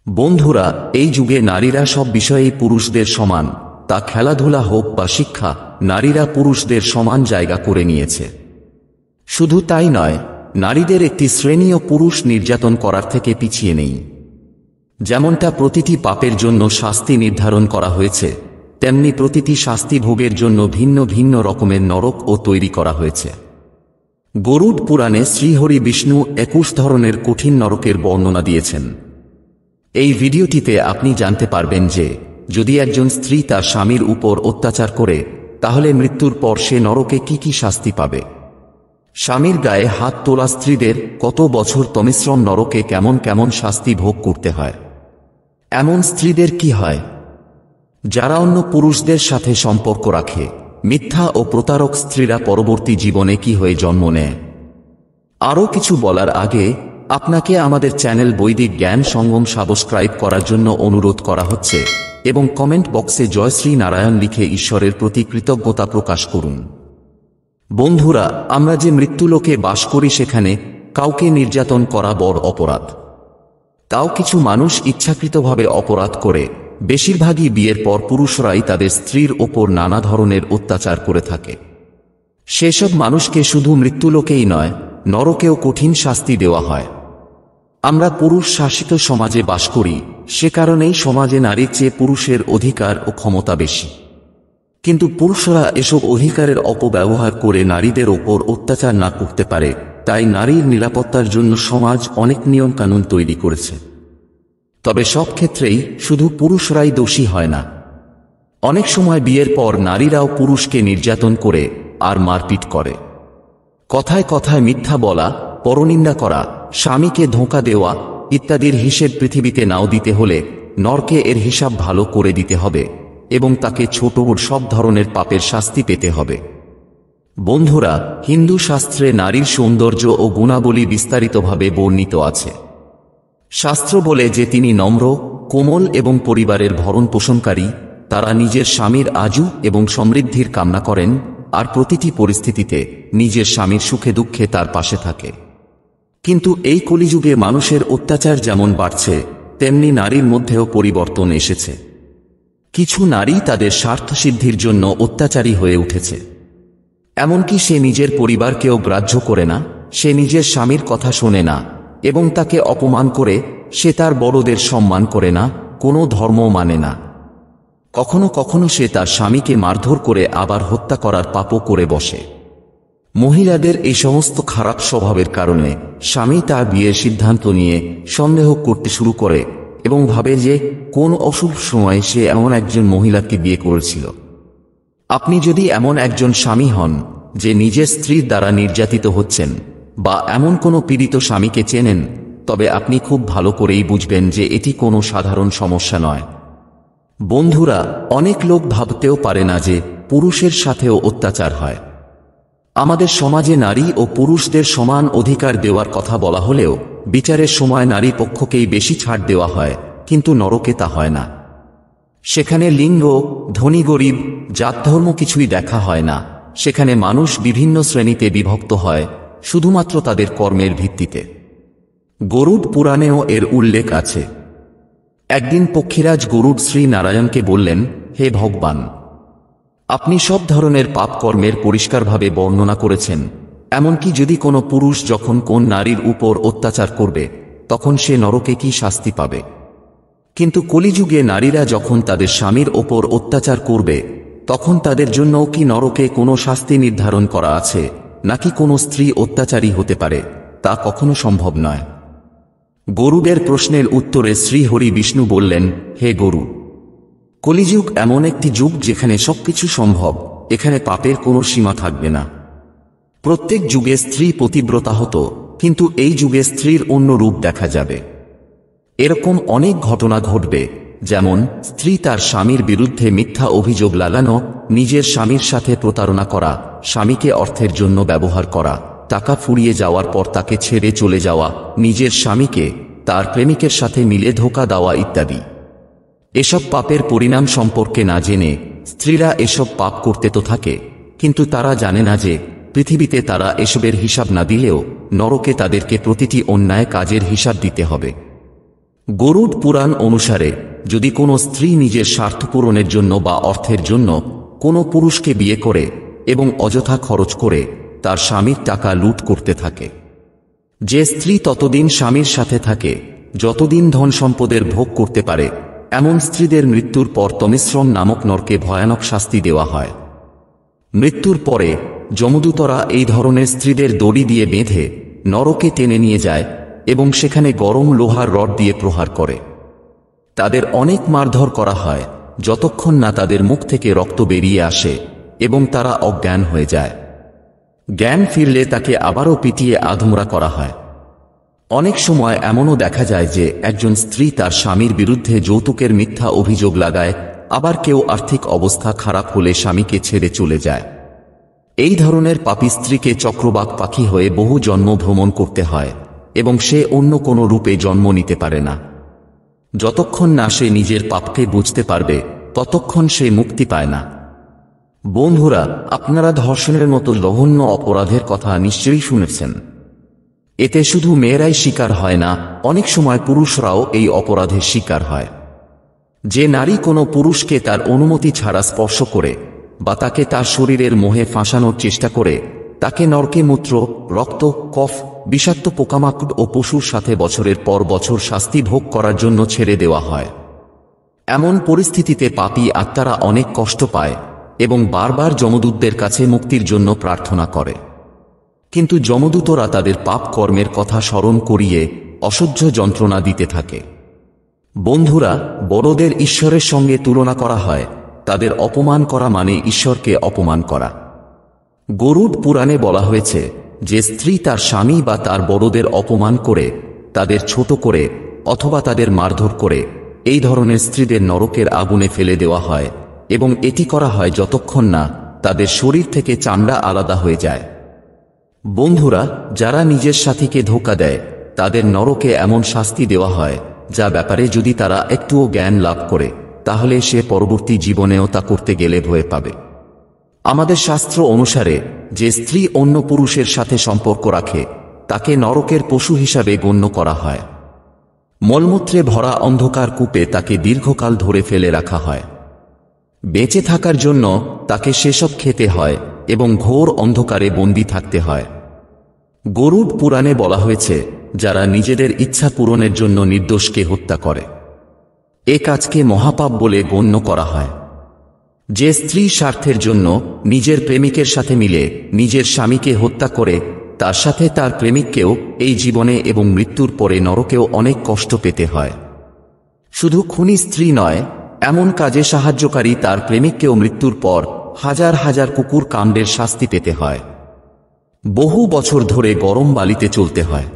বন্ধুরা, এই যুগে নারীরা সব বিষয়েই পুরুষদের সমান, তা খেলাধুলা হোক বা শিক্ষা, নারীরা পুরুষদের সমান জায়গা করে নিয়েছে। শুধু তাই নয়, নারীদের একটি শ্রেণীও পুরুষ নির্যাতন করার থেকে পিছিয়ে নেই। যেমনটা প্রতিটি পাপের জন্য শাস্তি নির্ধারণ করা হয়েছে, তেমনি প্রতিটি শাস্তি ভোগের জন্য ভিন্ন ভিন্ন রকমের নরকও তৈরি করা হয়েছে। গরুড় পুরাণে শ্রীহরি বিষ্ণু 21 ধরনের কঠিন নরকের বর্ণনা দিয়েছেন। এই ভিডিওটিতে আপনি জানতে পারবেন যে যদি একজন স্ত্রী তার স্বামীর উপর অত্যাচার করে, তাহলে মৃত্যুর পর সে নরকে কি কি শাস্তি পাবে। স্বামীর গায়ে হাত তোলা স্ত্রীদের কত বছর তমিশ্রম নরকে কেমন কেমন শাস্তি ভোগ করতে হয়। এমন স্ত্রীদের কি হয় যারা অন্য পুরুষদের সাথে সম্পর্ক রাখে। মিথ্যা ও প্রতারক স্ত্রীরা পরবর্তী জীবনে কি হয়ে জন্ম নেয়। আরও কিছু বলার আগে আপনাকে আমাদের চ্যানেল বৈদিক জ্ঞান সঙ্গম সাবস্ক্রাইব করার জন্য অনুরোধ করা হচ্ছে এবং কমেন্ট বক্সে জয় শ্রী নারায়ণ লিখে ঈশ্বরের প্রতি কৃতজ্ঞতা প্রকাশ করুন। বন্ধুরা, আমরা যে মৃত্যুলোকে বাস করি, সেখানে কাউকে নির্যাতন করা বড় অপরাধ। তাও কিছু মানুষ ইচ্ছাকৃতভাবে অপরাধ করে। বেশিরভাগই বিয়ের পর পুরুষরাই তাদের স্ত্রীর ওপর নানা ধরনের অত্যাচার করে থাকে। সেসব মানুষকে শুধু মৃত্যুলোকেই নয়, নরকেও কঠিন শাস্তি দেওয়া হয়। আমরা পুরুষ শাসিত সমাজে বাস করি, সে কারণেই সমাজে নারীর চেয়ে পুরুষের অধিকার ও ক্ষমতা বেশি। কিন্তু পুরুষরা এসব অধিকারের অপব্যবহার করে নারীদের ওপর অত্যাচার না করতে পারে, তাই নারীর নিরাপত্তার জন্য সমাজ অনেক নিয়মকানুন তৈরি করেছে। তবে সব ক্ষেত্রেই শুধু পুরুষরাই দোষী হয় না। অনেক সময় বিয়ের পর নারীরাও পুরুষকে নির্যাতন করে আর মারপিট করে। কথায় কথায় মিথ্যা বলা, পরনিন্দা করা, স্বামীকে ধোঁকা দেওয়া ইত্যাদির হিসেব পৃথিবীতে নাও দিতে হলে নরকে এর হিসাব ভালো করে দিতে হবে এবং তাকে ছোট বড় সব ধরনের পাপের শাস্তি পেতে হবে। বন্ধুরা, হিন্দু শাস্ত্রে নারীর সৌন্দর্য ও গুণাবলী বিস্তারিতভাবে বর্ণিত আছে। শাস্ত্র বলে যে তিনি নম্র, কোমল এবং পরিবারের ভরণ পোষণকারী। তারা নিজের স্বামীর আজু এবং সমৃদ্ধির কামনা করেন আর প্রতিটি পরিস্থিতিতে নিজের স্বামীর সুখে দুঃখে তার পাশে থাকে। কিন্তু এই কলিযুগে মানুষের অত্যাচার যেমন বাড়ছে, তেমনি নারীর মধ্যেও পরিবর্তন এসেছে। কিছু নারী তাদের স্বার্থসিদ্ধির জন্য অত্যাচারী হয়ে উঠেছে। এমনকি সে নিজের পরিবারকেও গ্রাহ্য করে না, সে নিজের স্বামীর কথা শোনে না এবং তাকে অপমান করে। সে তার বড়দের সম্মান করে না, কোনো ধর্ম মানে না। কখনো কখনো সে তার স্বামীকে মারধর করে আবার হত্যা করার পাপও করে বসে। মহিলাদের এই সমস্ত খারাপ স্বভাবের কারণে স্বামী তার বিয়ের সিদ্ধান্ত নিয়ে সন্দেহ করতে শুরু করে এবং ভাবে যে কোন অশুভ সময়ে সে এমন একজন মহিলাকে বিয়ে করেছিল। আপনি যদি এমন একজন স্বামী হন যে নিজের স্ত্রীর দ্বারা নির্যাতিত হচ্ছেন, বা এমন কোনো পীড়িত স্বামীকে চেনেন, তবে আপনি খুব ভালো করেই বুঝবেন যে এটি কোনো সাধারণ সমস্যা নয়। বন্ধুরা, অনেক লোক ভাবতেও পারে না যে পুরুষের সাথেও অত্যাচার হয়। আমাদের সমাজে নারী ও পুরুষদের সমান অধিকার দেওয়ার কথা বলা হলেও বিচারের সময় নারী পক্ষকেই বেশি ছাড় দেওয়া হয়, কিন্তু নরকে তা হয় না। সেখানে লিঙ্গ, ধনী গরিব, জাত ধর্ম কিছুই দেখা হয় না। সেখানে মানুষ বিভিন্ন শ্রেণীতে বিভক্ত হয়, শুধুমাত্র তাদের কর্মের ভিত্তিতে। গরুড় পুরাণেও এর উল্লেখ আছে। একদিন পক্ষীরাজ গরুড় শ্রী নারায়ণকে বললেন, হে ভগবান, আপনি সব ধরনের পাপ কর্মের পরিষ্কারভাবে বর্ণনা করেছেন। এমনকি যদি কোনো পুরুষ যখন কোন নারীর উপর অত্যাচার করবে, তখন সে নরকে কি শাস্তি পাবে। কিন্তু কলিযুগে নারীরা যখন তাদের স্বামীর ওপর অত্যাচার করবে, তখন তাদের জন্যও কি নরকে কোনো শাস্তি নির্ধারণ করা আছে, নাকি কোনো স্ত্রী অত্যাচারী হতে পারে, তা কখনো সম্ভব নয়। গরুড়ের প্রশ্নের উত্তরে শ্রীহরি বিষ্ণু বললেন, হে গরু, কলিযুগ এমন একটি যুগ যেখানে সবকিছু সম্ভব। এখানে পাপের কোনো সীমা থাকবে না। প্রত্যেক যুগে স্ত্রী পতিব্রতা হতো, কিন্তু এই যুগে স্ত্রীর অন্য রূপ দেখা যাবে। এরকম অনেক ঘটনা ঘটবে, যেমন স্ত্রী তার স্বামীর বিরুদ্ধে মিথ্যা অভিযোগ লাগানো, নিজের স্বামীর সাথে প্রতারণা করা, স্বামীকে অর্থের জন্য ব্যবহার করা, টাকা ফুরিয়ে যাওয়ার পর তাকে ছেড়ে চলে যাওয়া, নিজের স্বামীকে তার প্রেমিকের সাথে মিলে ধোঁকা দেওয়া ইত্যাদি। এসব পাপের পরিণাম সম্পর্কে না জেনে স্ত্রীরা এসব পাপ করতে তো থাকে, কিন্তু তারা জানে না যে পৃথিবীতে তারা এসবের হিসাব না দিলেও নরকে তাদেরকে প্রতিটি অন্যায় কাজের হিসাব দিতে হবে। গরুড পুরাণ অনুসারে যদি কোনো স্ত্রী নিজের স্বার্থ পূরণের জন্য বা অর্থের জন্য কোনো পুরুষকে বিয়ে করে এবং অযথা খরচ করে তার স্বামীর টাকা লুট করতে থাকে, যে স্ত্রী ততদিন স্বামীর সাথে থাকে যতদিন ধন সম্পদের ভোগ করতে পারে, এমন স্ত্রীদের মৃত্যুর পর তমিশ্রম নামক নরকে ভয়ানক শাস্তি দেওয়া হয়। মৃত্যুর পরে যমদূতরা এই ধরনের স্ত্রীদের দড়ি দিয়ে বেঁধে নরকে টেনে নিয়ে যায় এবং সেখানে গরম লোহার রড দিয়ে প্রহার করে। তাদের অনেক মারধর করা হয় যতক্ষণ না তাদের মুখ থেকে রক্ত বেরিয়ে আসে এবং তারা অজ্ঞান হয়ে যায়। জ্ঞান ফিরলে তাকে আবারও পিটিয়ে আধমরা করা হয়। অনেক সময় এমনও দেখা যায় যে একজন স্ত্রী তার স্বামীর বিরুদ্ধে যৌতুকের মিথ্যা অভিযোগ লাগায়, আবার কেউ আর্থিক অবস্থা খারাপ হলে স্বামীকে ছেড়ে চলে যায়। এই ধরনের পাপী স্ত্রীকে চক্রবাক পাখি হয়ে বহু জন্ম ভ্রমণ করতে হয় এবং সে অন্য কোনো রূপে জন্ম নিতে পারে না। যতক্ষণ না সে নিজের পাপকে বুঝতে পারবে ততক্ষণ সে মুক্তি পায় না। বন্ধুরা, আপনারা ধর্ষণের মতো জঘন্য অপরাধের কথা নিশ্চয়ই শুনেছেন। এতে শুধু মেয়েরাই শিকার হয় না, অনেক সময় পুরুষরাও এই অপরাধের শিকার হয়। যে নারী কোনো পুরুষকে তার অনুমতি ছাড়া স্পর্শ করে বা তাকে তার শরীরের মোহে ফাঁসানোর চেষ্টা করে, তাকে নরকে মূত্র, রক্ত, কফ, বিষাক্ত পোকামাকড় ও পশুর সাথে বছরের পর বছর শাস্তি ভোগ করার জন্য ছেড়ে দেওয়া হয়। এমন পরিস্থিতিতে পাপী আত্মারা অনেক কষ্ট পায় এবং বারবার যমদূতদের কাছে মুক্তির জন্য প্রার্থনা করে, কিন্তু যমদূতরা তাদের পাপ কর্মের কথা স্মরণ করিয়ে অসহ্য যন্ত্রণা দিতে থাকে। বন্ধুরা, বড়দের ঈশ্বরের সঙ্গে তুলনা করা হয়, তাদের অপমান করা মানে ঈশ্বরকে অপমান করা। গরুড পুরাণে বলা হয়েছে যে স্ত্রী তার স্বামী বা তার বড়দের অপমান করে, তাদের ছোট করে অথবা তাদের মারধর করে এই ধরনের স্ত্রীদের নরকের আগুনে ফেলে দেওয়া হয় এবং এটি করা হয় যতক্ষণ না তাদের শরীর থেকে চামড়া আলাদা হয়ে যায়। বন্ধুরা, যারা নিজের সাথীকে ধোঁকা দেয় তাদের নরকে এমন শাস্তি দেওয়া হয় যা ব্যাপারে যদি তারা একটুও জ্ঞান লাভ করে তাহলে সে পরবর্তী জীবনেও তা করতে গেলে ভয় পাবে। আমাদের শাস্ত্র অনুসারে যে স্ত্রী অন্য পুরুষের সাথে সম্পর্ক রাখে তাকে নরকের পশু হিসাবে গণ্য করা হয়। মলমূত্রে ভরা অন্ধকার কূপে তাকে দীর্ঘকাল ধরে ফেলে রাখা হয়। বেঁচে থাকার জন্য তাকে সেসব খেতে হয় এবং ঘোর অন্ধকারে বন্দী থাকতে হয়। গরুড পুরাণে বলা হয়েছে, যারা নিজেদের ইচ্ছা পূরণের জন্য নির্দোষকে হত্যা করে এ কাজকে মহাপাপ বলে গণ্য করা হয়। যে স্ত্রী স্বার্থের জন্য নিজের প্রেমিকের সাথে মিলে নিজের স্বামীকে হত্যা করে, তার সাথে তার প্রেমিককেও এই জীবনে এবং মৃত্যুর পরে নরকেও অনেক কষ্ট পেতে হয়। শুধু খুনি স্ত্রী নয়, এমন কাজে সাহায্যকারী তার প্রেমিককেও মৃত্যুর পর হাজার হাজার কুকুর কাণ্ডের শাস্তি পেতে হয়। বহু বছর ধরে গরম বালিতে চলতে হয়।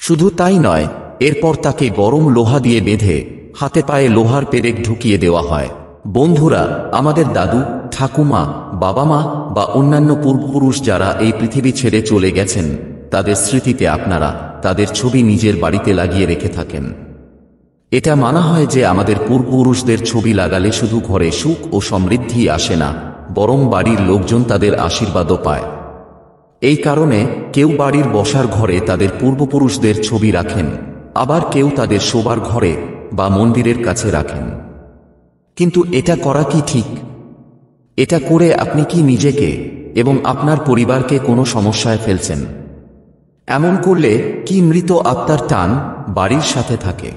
শুধু তাই নয়, এরপর তাকে গরম লোহা দিয়ে বেঁধে হাতে পায়ে লোহার পেরেক ঢুকিয়ে দেওয়া হয়। বন্ধুরা, আমাদের দাদু, ঠাকুমা, বাবা মা বা অন্যান্য পূর্বপুরুষ যারা এই পৃথিবী ছেড়ে চলে গেছেন, তাদের স্মৃতিতে আপনারা তাদের ছবি নিজের বাড়িতে লাগিয়ে রেখে থাকেন। এটা মানা হয় যে আমাদের পূর্বপুরুষদের ছবি লাগালে শুধু ঘরে সুখ ও সমৃদ্ধি আসে না, বরং বাড়ির লোকজন তাদের আশীর্বাদও পায়। এই কারণে কেউ বাড়ির বসার ঘরে তাদের পূর্বপুরুষদের ছবি রাখেন, আবার কেউ তাদের শোবার ঘরে বা মন্দিরের কাছে রাখেন। কিন্তু এটা করা কি ঠিক? এটা করে আপনি কি নিজেকে এবং আপনার পরিবারকে কোনো সমস্যায় ফেলছেন? এমন করলে কি মৃত আত্মার টান বাড়ির সাথে থাকে?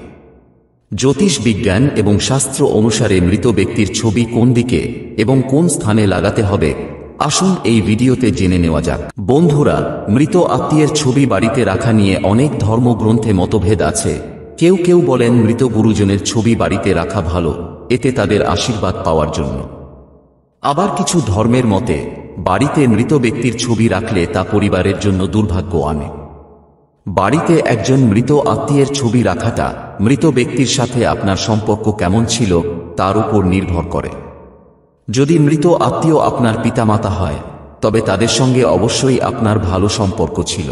জ্যোতিষ বিজ্ঞান এবং শাস্ত্র অনুসারে মৃত ব্যক্তির ছবি কোন দিকে এবং কোন স্থানে লাগাতে হবে, আসুন এই ভিডিওতে জেনে নেওয়া যাক। বন্ধুরা, মৃত আত্মীয়ের ছবি বাড়িতে রাখা নিয়ে অনেক ধর্মগ্রন্থে মতভেদ আছে। কেউ কেউ বলেন মৃত গুরুজনের ছবি বাড়িতে রাখা ভালো, এতে তাদের আশীর্বাদ পাওয়ার জন্য। আবার কিছু ধর্মের মতে বাড়িতে মৃত ব্যক্তির ছবি রাখলে তা পরিবারের জন্য দুর্ভাগ্য আনে। বাড়িতে একজন মৃত আত্মীয়ের ছবি রাখাটা মৃত ব্যক্তির সাথে আপনার সম্পর্ক কেমন ছিল তার উপর নির্ভর করে। যদি মৃত আত্মীয় আপনার পিতামাতা হয়, তবে তাদের সঙ্গে অবশ্যই আপনার ভালো সম্পর্ক ছিল।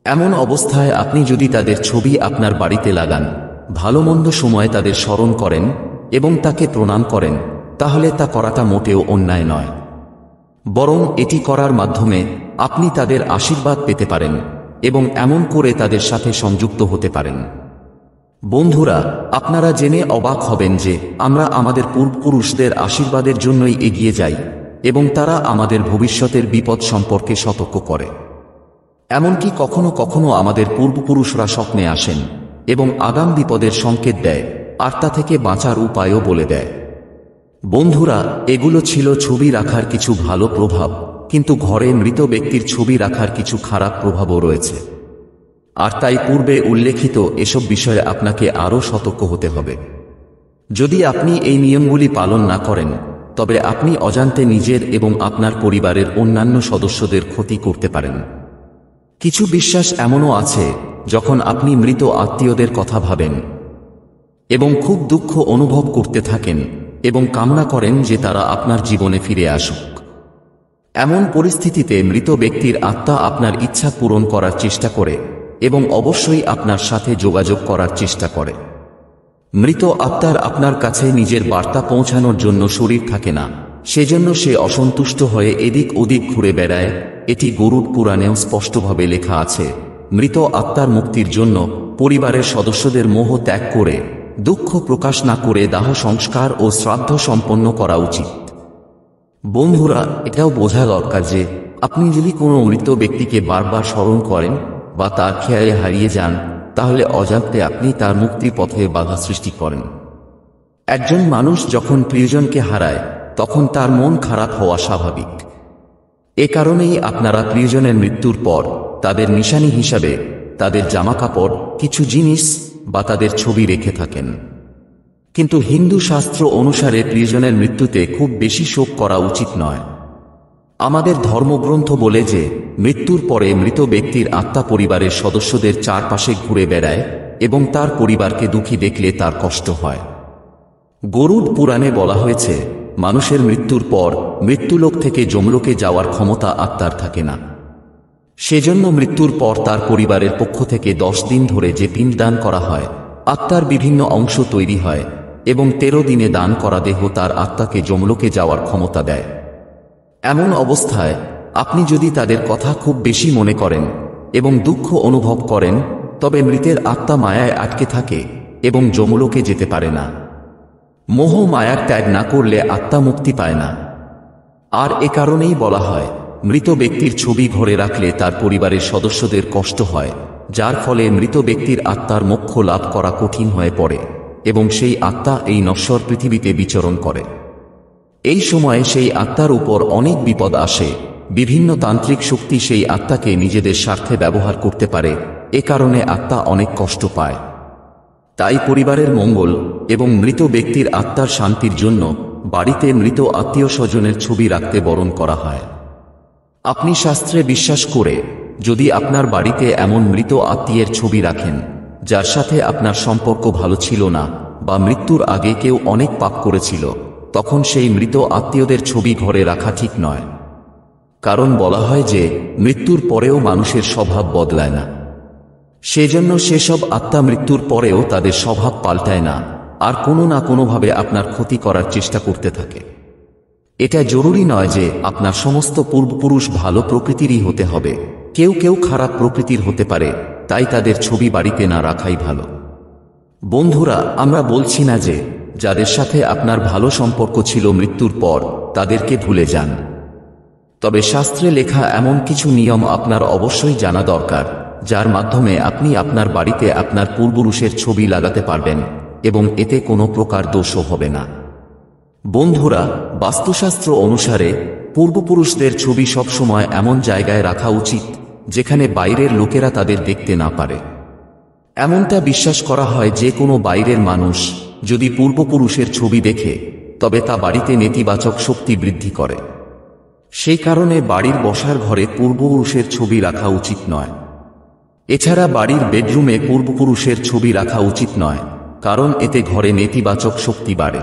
এমন অবস্থায় আপনি যদি তাদের ছবি আপনার বাড়িতে লাগান, ভালো মন্দ সময়ে তাদের স্মরণ করেন এবং তাকে প্রণাম করেন, তাহলে তা করাটা মোটেও অন্যায় নয়। বরং এটি করার মাধ্যমে আপনি তাদের আশীর্বাদ পেতে পারেন এবং এমন করে তাদের সাথে সংযুক্ত হতে পারেন। বন্ধুরা, আপনারা জেনে অবাক হবেন যে আমরা আমাদের পূর্বপুরুষদের আশীর্বাদের জন্যই এগিয়ে যাই এবং তারা আমাদের ভবিষ্যতের বিপদ সম্পর্কে সতর্ক করে। এমনকি কখনো কখনো আমাদের পূর্বপুরুষরা স্বপ্নে আসেন এবং আগাম বিপদের সংকেত দেয় আর তা থেকে বাঁচার উপায়ও বলে দেয়। বন্ধুরা, এগুলো ছিল ছবি রাখার কিছু ভালো প্রভাব, কিন্তু ঘরে মৃত ব্যক্তির ছবি রাখার কিছু খারাপ প্রভাবও রয়েছে। আর তাই পূর্বে উল্লেখিত এসব বিষয়ে আপনাকে আরও সতর্ক হতে হবে। যদি আপনি এই নিয়মগুলি পালন না করেন, তবে আপনি অজান্তে নিজের এবং আপনার পরিবারের অন্যান্য সদস্যদের ক্ষতি করতে পারেন। কিছু বিশ্বাস এমনও আছে, যখন আপনি মৃত আত্মীয়দের কথা ভাবেন এবং খুব দুঃখ অনুভব করতে থাকেন এবং কামনা করেন যে তারা আপনার জীবনে ফিরে আসুক। এমন পরিস্থিতিতে মৃত ব্যক্তির আত্মা আপনার ইচ্ছা পূরণ করার চেষ্টা করে এবং অবশ্যই আপনার সাথে যোগাযোগ করার চেষ্টা করে। মৃত আত্মার আপনার কাছে নিজের বার্তা পৌঁছানোর জন্য শরীর থাকে না, সেজন্য সে অসন্তুষ্ট হয়ে এদিক ওদিক ঘুরে বেড়ায়। এটি গরুড় পুরাণেও স্পষ্টভাবে লেখা আছে, মৃত আত্মার মুক্তির জন্য পরিবারের সদস্যদের মোহ ত্যাগ করে দুঃখ প্রকাশ না করে দাহ সংস্কার ও শ্রাদ্ধ সম্পন্ন করা উচিত। বন্ধুরা, এটাও বোঝা দরকার যে আপনি যদি কোনো মৃত ব্যক্তিকে বারবার স্মরণ করেন বা তার খেয়ালে হারিয়ে যান, তাহলে অজান্তে আপনি তার মুক্তির পথে বাধা সৃষ্টি করেন। একজন মানুষ যখন প্রিয়জনকে হারায়, তখন তার মন খারাপ হওয়া স্বাভাবিক। এ কারণেই আপনারা প্রিয়জনের মৃত্যুর পর তাদের নিশানি হিসাবে তাদের জামাকাপড়, কিছু জিনিস বা তাদের ছবি রেখে থাকেন। কিন্তু হিন্দু শাস্ত্র অনুসারে প্রিয়জনের মৃত্যুতে খুব বেশি শোক করা উচিত নয়। আমাদের ধর্মগ্রন্থ বলে যে মৃত্যুর পরে মৃত ব্যক্তির আত্মা পরিবারের সদস্যদের চারপাশে ঘুরে বেড়ায় এবং তার পরিবারকে দুঃখী দেখলে তার কষ্ট হয়। গরুড় পুরাণে বলা হয়েছে, মানুষের মৃত্যুর পর মৃত্যুলোক থেকে যমলোকে যাওয়ার ক্ষমতা আত্মার থাকে না। সেজন্য মৃত্যুর পর তার পরিবারের পক্ষ থেকে 10 দিন ধরে যে পিণ্ডদান করা হয়, আত্মার বিভিন্ন অংশ তৈরি হয় এবং 13 দিনে দান করা দেহ তার আত্মাকে যমলোকে যাওয়ার ক্ষমতা দেয়। এমন অবস্থায় আপনি যদি তাদের কথা খুব বেশি মনে করেন এবং দুঃখ অনুভব করেন, তবে মৃতের আত্মা মায়ায় আটকে থাকে এবং যমলোকে যেতে পারে না। মোহ মায়ার ত্যাগ না করলে আত্মা মুক্তি পায় না। আর এ কারণেই বলা হয়, মৃত ব্যক্তির ছবি ঘরে রাখলে তার পরিবারের সদস্যদের কষ্ট হয়, যার ফলে মৃত ব্যক্তির আত্মার মোক্ষ লাভ করা কঠিন হয়ে পড়ে এবং সেই আত্মা এই নশ্বর পৃথিবীতে বিচরণ করে। এই সময়ে সেই আত্মার উপর অনেক বিপদ আসে। বিভিন্ন তান্ত্রিক শক্তি সেই আত্মাকে নিজেদের স্বার্থে ব্যবহার করতে পারে। এ কারণে আত্মা অনেক কষ্ট পায়। তাই পরিবারের মঙ্গল এবং মৃত ব্যক্তির আত্মার শান্তির জন্য বাড়িতে মৃত আত্মীয় স্বজনের ছবি রাখতে বরণ করা হয়। আপনি শাস্ত্রে বিশ্বাস করে যদি আপনার বাড়িতে এমন মৃত আত্মীয়ের ছবি রাখেন যার সাথে আপনার সম্পর্ক ভালো ছিল না বা মৃত্যুর আগে কেউ অনেক পাপ করেছিল, তখন সেই মৃত আত্মীয়দের ছবি ঘরে রাখা ঠিক নয়। কারণ বলা হয় যে মৃত্যুর পরেও মানুষের স্বভাব বদলায় না। সেজন্য সেসব আত্মা মৃত্যুর পরেও তাদের স্বভাব পাল্টায় না আর কোনো না কোনোভাবে আপনার ক্ষতি করার চেষ্টা করতে থাকে। এটা জরুরি নয় যে আপনার সমস্ত পূর্বপুরুষ ভালো প্রকৃতিরই হতে হবে। কেউ কেউ খারাপ প্রকৃতির হতে পারে, তাই তাদের ছবি বাড়িতে না রাখাই ভালো। বন্ধুরা, আমরা বলছি না যে যাদের সাথে আপনার ভালো সম্পর্ক ছিল মৃত্যুর পর তাদেরকে ভুলে যান। তবে শাস্ত্রে লেখা এমন কিছু নিয়ম আপনার অবশ্যই জানা দরকার, যার মাধ্যমে আপনি আপনার বাড়িতে আপনার পূর্বপুরুষের ছবি লাগাতে পারবেন এবং এতে কোনো প্রকার দোষও হবে না। বন্ধুরা, বাস্তুশাস্ত্র অনুসারে পূর্বপুরুষদের ছবি সবসময় এমন জায়গায় রাখা উচিত যেখানে বাইরের লোকেরা তাদের দেখতে না পারে। এমনটা বিশ্বাস করা হয় যে কোনো বাইরের মানুষ যদি পূর্বপুরুষের ছবি দেখে, তবে তা বাড়িতে নেতিবাচক শক্তি বৃদ্ধি করে। সেই কারণে বাড়ির বসার ঘরে পূর্বপুরুষের ছবি রাখা উচিত নয়। এছাড়া বাড়ির বেডরুমে পূর্বপুরুষের ছবি রাখা উচিত নয়, কারণ এতে ঘরে নেতিবাচক শক্তি বাড়ে।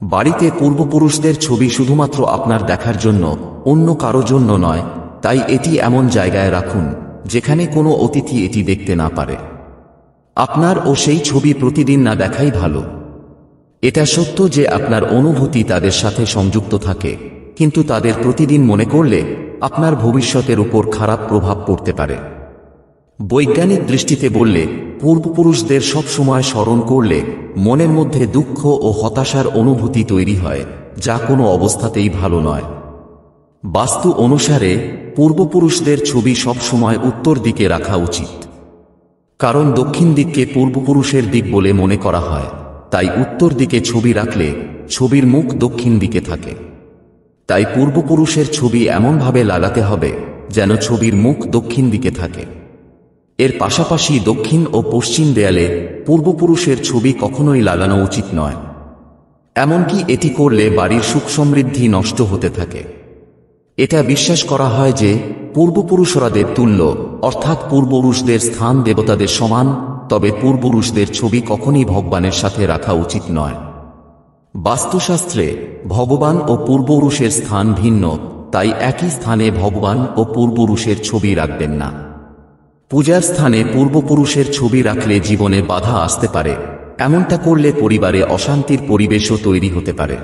বাড়িতে পূর্বপুরুষদের ছবি শুধুমাত্র আপনার দেখার জন্য, অন্য কারো জন্য নয়। তাই এটি এমন জায়গায় রাখুন যেখানে কোনো অতিথি এটি দেখতে না পারে। আপনার ও সেই ছবি প্রতিদিন না দেখাই ভালো। এটা সত্য যে আপনার অনুভূতি তাদের সাথে সংযুক্ত থাকে, কিন্তু তাদের প্রতিদিন মনে করলে আপনার ভবিষ্যতের উপর খারাপ প্রভাব পড়তে পারে। বৈজ্ঞানিক দৃষ্টিতে বললে পূর্বপুরুষদের সব সময় স্মরণ করলে মনের মধ্যে দুঃখ ও হতাশার অনুভূতি তৈরি হয়, যা কোনো অবস্থাতেই ভালো নয়। বাস্তু অনুসারে পূর্বপুরুষদের ছবি সব সময় উত্তর দিকে রাখা উচিত, কারণ দক্ষিণ দিককে পূর্বপুরুষের দিক বলে মনে করা হয়। তাই উত্তর দিকে ছবি রাখলে ছবির মুখ দক্ষিণ দিকে থাকে। তাই পূর্বপুরুষের ছবি এমনভাবে লাগাতে হবে যেন ছবির মুখ দক্ষিণ দিকে থাকে। এর পাশাপাশি দক্ষিণ ও পশ্চিম দেয়ালে পূর্বপুরুষের ছবি কখনোই লাগানো উচিত নয়। এমনকি এটি করলে বাড়ির সুখ সমৃদ্ধি নষ্ট হতে থাকে। এটা বিশ্বাস করা হয় যে পূর্বপুরুষরা দেবতুল্য, অর্থাৎ পূর্বপুরুষদের স্থান দেবতাদের সমান, তবে পূর্বপুরুষদের ছবি কখনই ভগবানের সাথে রাখা উচিত নয়। বাস্তুশাস্ত্রে ভগবান ও পূর্বপুরুষের স্থান ভিন্ন, তাই একই স্থানে ভগবান ও পূর্বপুরুষের ছবি রাখবেন না। পূজার স্থানে পূর্বপুরুষের ছবি রাখলে জীবনে বাধা আসতে পারে। এমনটা করলে পরিবারে অশান্তির পরিবেশও তৈরি হতে পারে।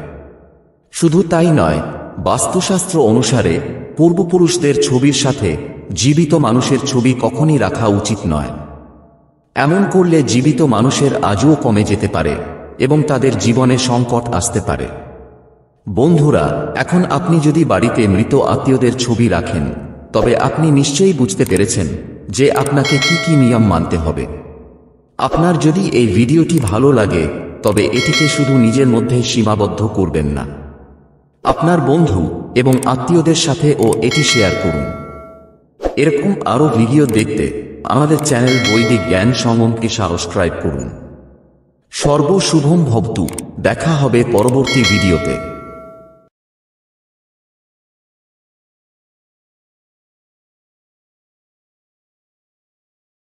শুধু তাই নয়, বাস্তুশাস্ত্র অনুসারে পূর্বপুরুষদের ছবির সাথে জীবিত মানুষের ছবি কখনই রাখা উচিত নয়। এমন করলে জীবিত মানুষের আজও কমে যেতে পারে এবং তাদের জীবনে সংকট আসতে পারে। বন্ধুরা, এখন আপনি যদি বাড়িতে মৃত আত্মীয়দের ছবি রাখেন, তবে আপনি নিশ্চয়ই বুঝতে পেরেছেন যে আপনাকে কি কি নিয়ম মানতে হবে। আপনার যদি এই ভিডিওটি ভালো লাগে, তবে এটিকে শুধু নিজের মধ্যে সীমাবদ্ধ করবেন না, আপনার বন্ধু এবং আত্মীয়দের সাথেও এটি শেয়ার করুন। এরকম আরও ভিডিও দেখতে আমাদের চ্যানেল বৈদিক জ্ঞান সঙ্গমকে সাবস্ক্রাইব করুন। সর্বশুভম ভবতু। দেখা হবে পরবর্তী ভিডিওতে।